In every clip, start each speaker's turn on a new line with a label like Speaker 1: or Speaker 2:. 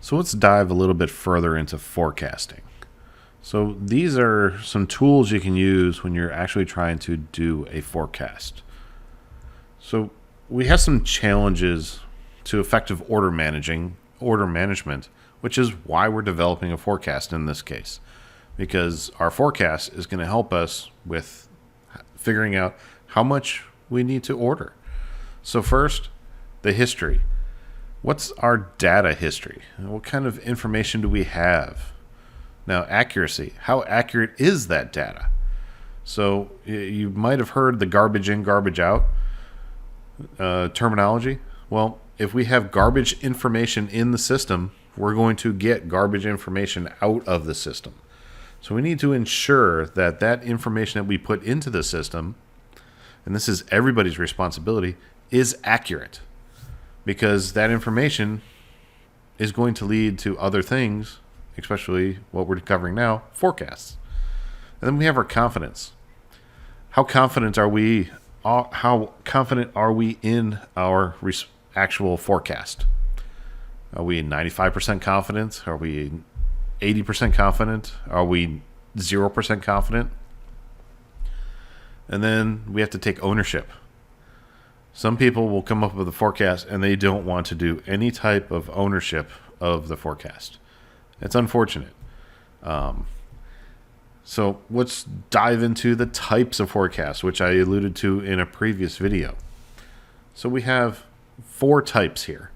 Speaker 1: So let's dive a little bit further into forecasting. So these are some tools you can use when you're actually trying to do a forecast. So we have some challenges to effective order management, which is why we're developing a forecast in this case, because our forecast is going to help us with figuring out how much we need to order. So first, the history. What's our data history? What kind of information do we have? Now, accuracy. How accurate is that data? So you might have heard the garbage in, garbage out terminology. Well, if we have garbage information in the system, we're going to get garbage information out of the system. So we need to ensure that that information that we put into the system, and this is everybody's responsibility, is accurate. Because that information is going to lead to other things, especially what we're covering now, forecasts. And then we have our confidence. How confident are we? How confident are we in our actual forecast? Are we 95% confident? Are we 80% confident? Are we 0% confident? And then we have to take ownership. Some people will come up with a forecast and they don't want to do any type of ownership of the forecast. It's unfortunate. So let's dive into the types of forecasts, which I alluded to in a previous video. So we have 4 types here.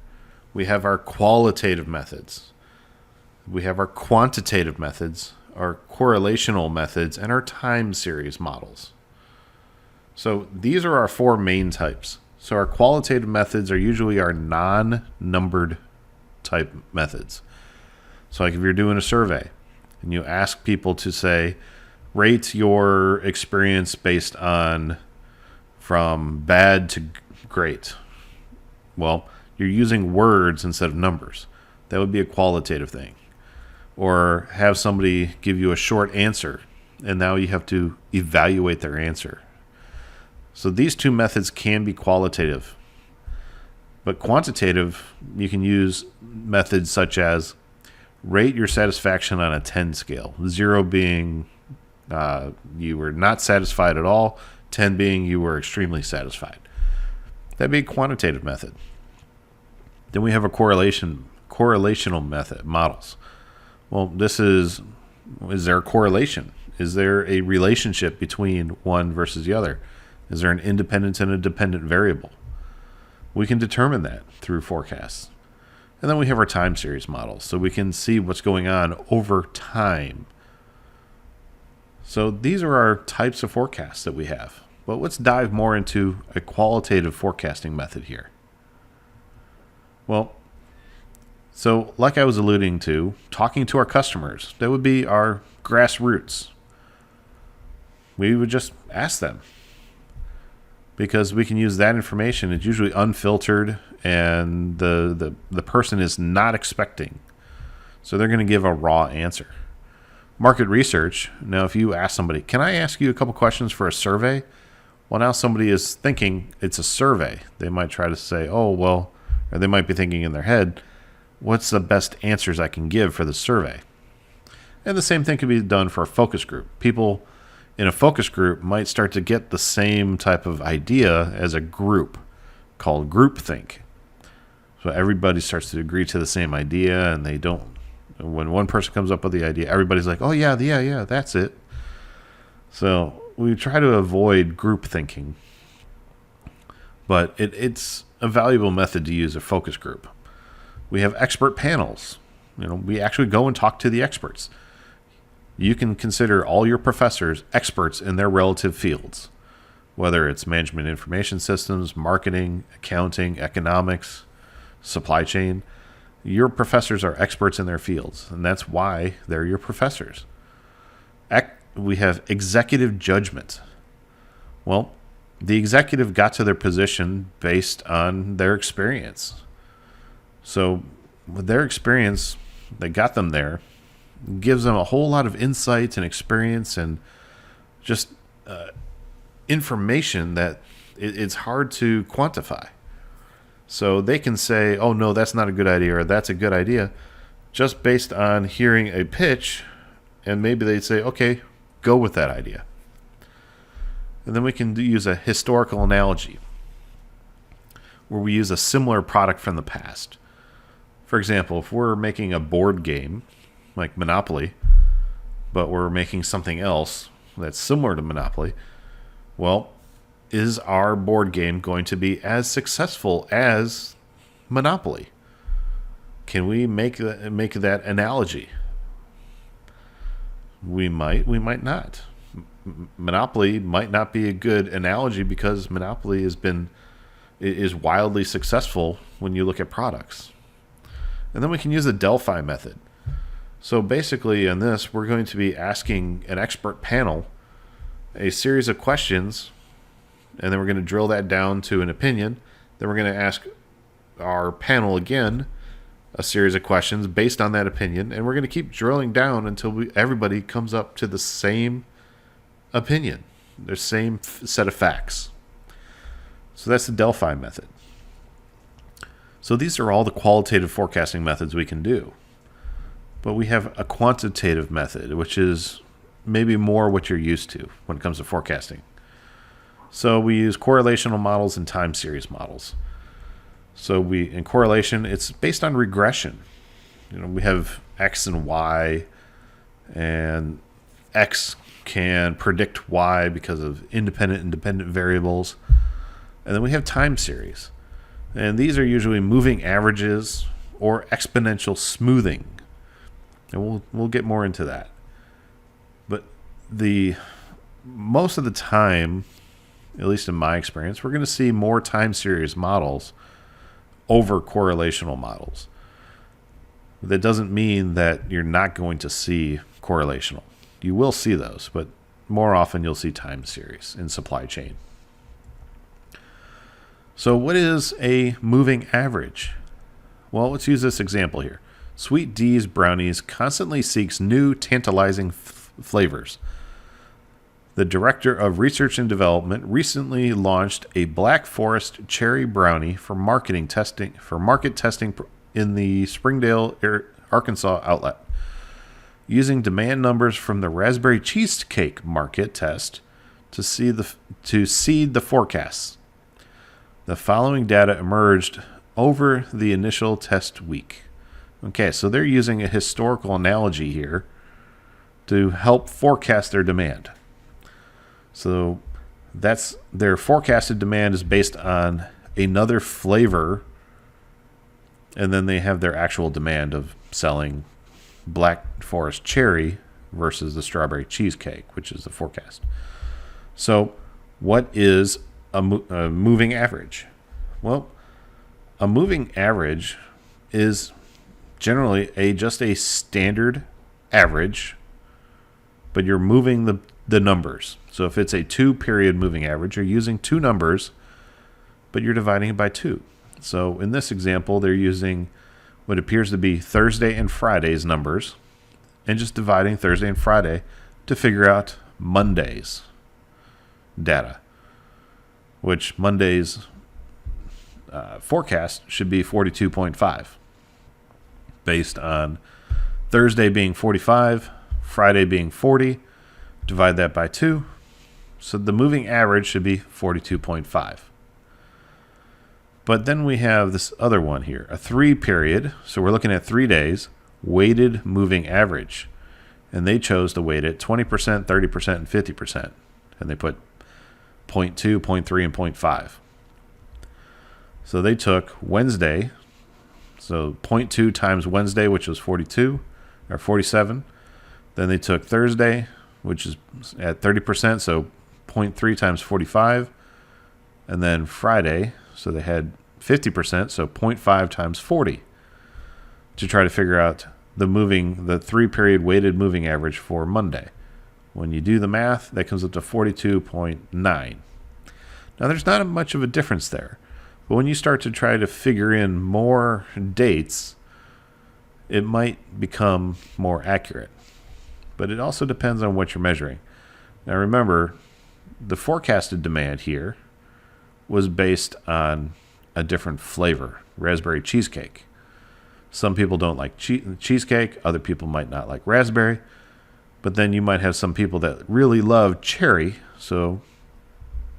Speaker 1: We have our qualitative methods. We have our quantitative methods, our correlational methods, and our time series models. So these are our 4 main types. So our qualitative methods are usually our non-numbered type methods. So like if you're doing a survey and you ask people to say, rate your experience based on from bad to great. Well, you're using words instead of numbers. That would be a qualitative thing. Or have somebody give you a short answer and now you have to evaluate their answer. So these 2 methods can be qualitative. But quantitative, you can use methods such as rate your satisfaction on a 10 scale. 0 being you were not satisfied at all, 10 being you were extremely satisfied. That'd be a quantitative method. Then we have a correlational method models. Well, is there a correlation? Is there a relationship between one versus the other? Is there an independent and a dependent variable? We can determine that through forecasts. And then we have our time series models, so we can see what's going on over time. So these are our types of forecasts that we have. But let's dive more into a qualitative forecasting method here. Well, so like I was alluding to, talking to our customers, that would be our grassroots. We would just ask them, because we can use that information. It's usually unfiltered and the person is not expecting. So they're going to give a raw answer. Market research. Now, if you ask somebody, can I ask you a couple questions for a survey? Well, now somebody is thinking it's a survey. They might try to say, oh, well, or they might be thinking in their head, what's the best answers I can give for the survey? And the same thing can be done for a focus group. People in a focus group might start to get the same type of idea as a group called groupthink. So everybody starts to agree to the same idea, and they don't. When one person comes up with the idea, everybody's like, oh, yeah, that's it. So we try to avoid group thinking. But it's a valuable method to use a focus group. We have expert panels. We actually go and talk to the experts. You can consider all your professors experts in their relative fields, whether it's management information systems, marketing, accounting, economics, supply chain. Your professors are experts in their fields, and that's why they're your professors. We have executive judgment. Well, the executive got to their position based on their experience. So with their experience that got them there, gives them a whole lot of insights and experience and just information that it's hard to quantify. So they can say, oh, no, that's not a good idea, or that's a good idea. just based on hearing a pitch, and maybe they'd say, okay, go with that idea. And then we can use a historical analogy where we use a similar product from the past. For example, if we're making a board game like Monopoly, but we're making something else that's similar to Monopoly, well, is our board game going to be as successful as Monopoly? Can we make that analogy? We might not. Monopoly might not be a good analogy because Monopoly is wildly successful when you look at products. And then we can use the Delphi method. So basically in this, we're going to be asking an expert panel a series of questions, and then we're going to drill that down to an opinion. Then we're going to ask our panel again a series of questions based on that opinion, and we're going to keep drilling down until everybody comes up to the same opinion, the same set of facts. So that's the Delphi method. So these are all the qualitative forecasting methods we can do. But we have a quantitative method, which is maybe more what you're used to when it comes to forecasting. So we use correlational models and time series models. So in correlation, it's based on regression. We have X and Y, and X can predict Y because of independent variables. And then we have time series. And these are usually moving averages or exponential smoothing. And we'll get more into that. But most of the time, at least in my experience, we're going to see more time series models over correlational models. That doesn't mean that you're not going to see correlational. You will see those, but more often you'll see time series in supply chain. So what is a moving average? Well, let's use this example here. Sweet D's Brownies constantly seeks new tantalizing flavors. The director of research and development recently launched a Black Forest cherry brownie for market testing in the Springdale, Arkansas outlet. Using demand numbers from the raspberry cheesecake market test to seed the forecasts. The following data emerged over the initial test week. Okay, so they're using a historical analogy here to help forecast their demand. So that's their forecasted demand is based on another flavor, and then they have their actual demand of selling Black Forest cherry versus the strawberry cheesecake, which is the forecast. So what is a moving average? Well, a moving average is generally just a standard average, but you're moving the numbers. So if it's a 2-period moving average, you're using two numbers, but you're dividing it by 2. So in this example, they're using what appears to be Thursday and Friday's numbers and just dividing Thursday and Friday to figure out Monday's data, which Monday's forecast should be 42.5 based on Thursday being 45, Friday being 40, divide that by 2. So the moving average should be 42.5. But then we have this other one here, a 3-period. So we're looking at 3 days, weighted moving average. And they chose to weight it 20%, 30%, and 50%. And they put 0.2, 0.3, and 0.5. So they took Wednesday, so 0.2 times Wednesday, which was 42 or 47. Then they took Thursday, which is at 30%, so 0.3 times 45. And then Friday, so they had 50%, so 0.5 times 40 to try to figure out the 3-period weighted moving average for Monday. When you do the math, that comes up to 42.9. Now, there's not much of a difference there. But when you start to try to figure in more dates, it might become more accurate. But it also depends on what you're measuring. Now remember, the forecasted demand here was based on a different flavor, raspberry cheesecake. Some people don't like cheesecake. Other people might not like raspberry. But then you might have some people that really love cherry. So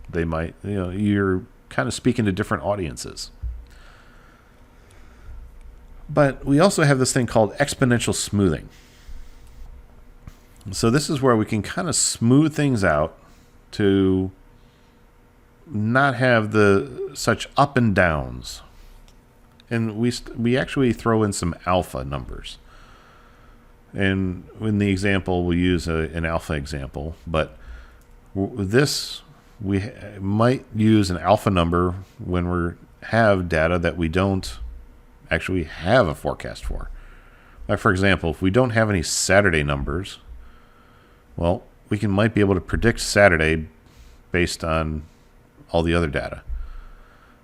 Speaker 1: they might, you're kind of speaking to different audiences. But we also have this thing called exponential smoothing. So this is where we can kind of smooth things out to not have the such up and downs. And we actually throw in some alpha numbers. And in the example, we'll use an alpha example. But this, we might use an alpha number when we have data that we don't actually have a forecast for. Like, for example, if we don't have any Saturday numbers, well, we might be able to predict Saturday based on all the other data.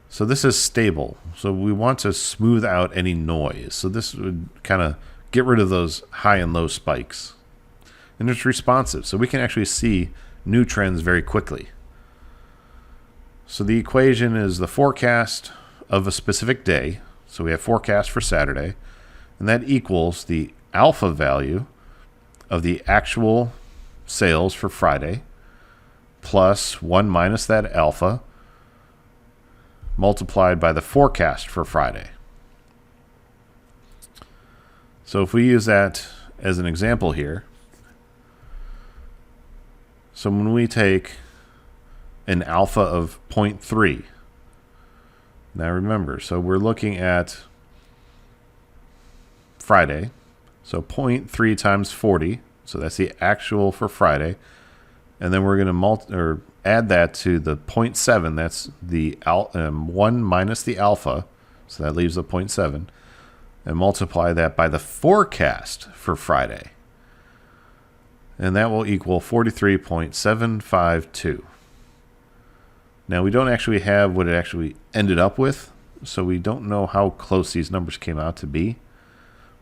Speaker 1: So this is stable. So we want to smooth out any noise. So this would kind of get rid of those high and low spikes. And it's responsive. So we can actually see new trends very quickly. So the equation is the forecast of a specific day. So we have forecast for Saturday. And that equals the alpha value of the actual sales for Friday plus 1 minus that alpha multiplied by the forecast for Friday. So if we use that as an example here, so when we take an alpha of 0.3, now remember, so we're looking at Friday, so 0.3 times 40, so that's the actual for Friday, and then we're going to add that to the 0.7. That's the 1 minus the alpha, so that leaves the 0.7, and multiply that by the forecast for Friday, and that will equal 43.752. Now we don't actually have what it actually ended up with, so we don't know how close these numbers came out to be.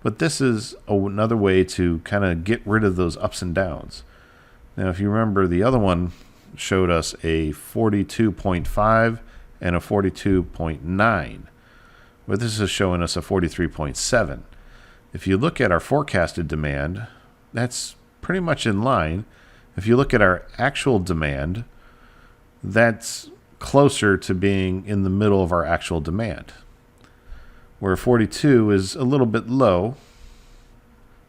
Speaker 1: But this is another way to kind of get rid of those ups and downs. Now, if you remember, the other one showed us a 42.5 and a 42.9. But this is showing us a 43.7. If you look at our forecasted demand, that's pretty much in line. If you look at our actual demand, that's closer to being in the middle of our actual demand. Where 42 is a little bit low,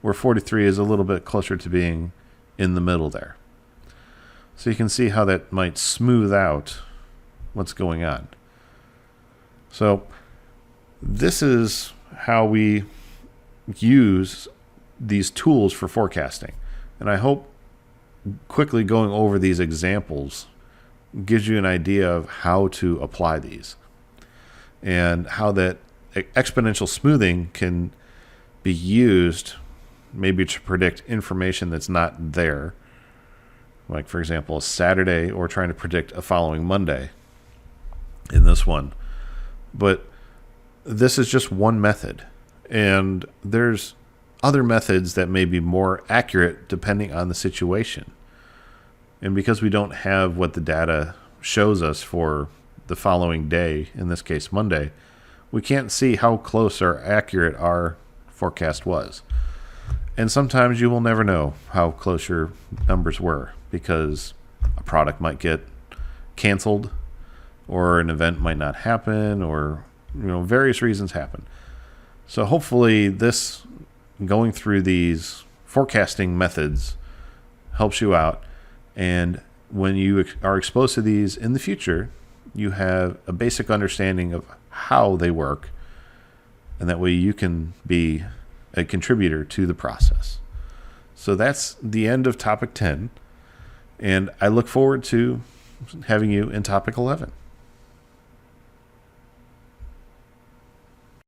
Speaker 1: where 43 is a little bit closer to being in the middle there. So you can see how that might smooth out what's going on. So this is how we use these tools for forecasting. And I hope quickly going over these examples gives you an idea of how to apply these and how that exponential smoothing can be used maybe to predict information that's not there. Like, for example, a Saturday, or trying to predict a following Monday in this one. But this is just one method. And there's other methods that may be more accurate depending on the situation. And because we don't have what the data shows us for the following day, in this case Monday, we can't see how close or accurate our forecast was. And sometimes you will never know how close your numbers were, because a product might get canceled, or an event might not happen, or various reasons happen. So hopefully this, going through these forecasting methods, helps you out. And when you are exposed to these in the future, you have a basic understanding of how they work, and that way you can be a contributor to the process. So that's the end of topic 10, and I look forward to having you in topic 11.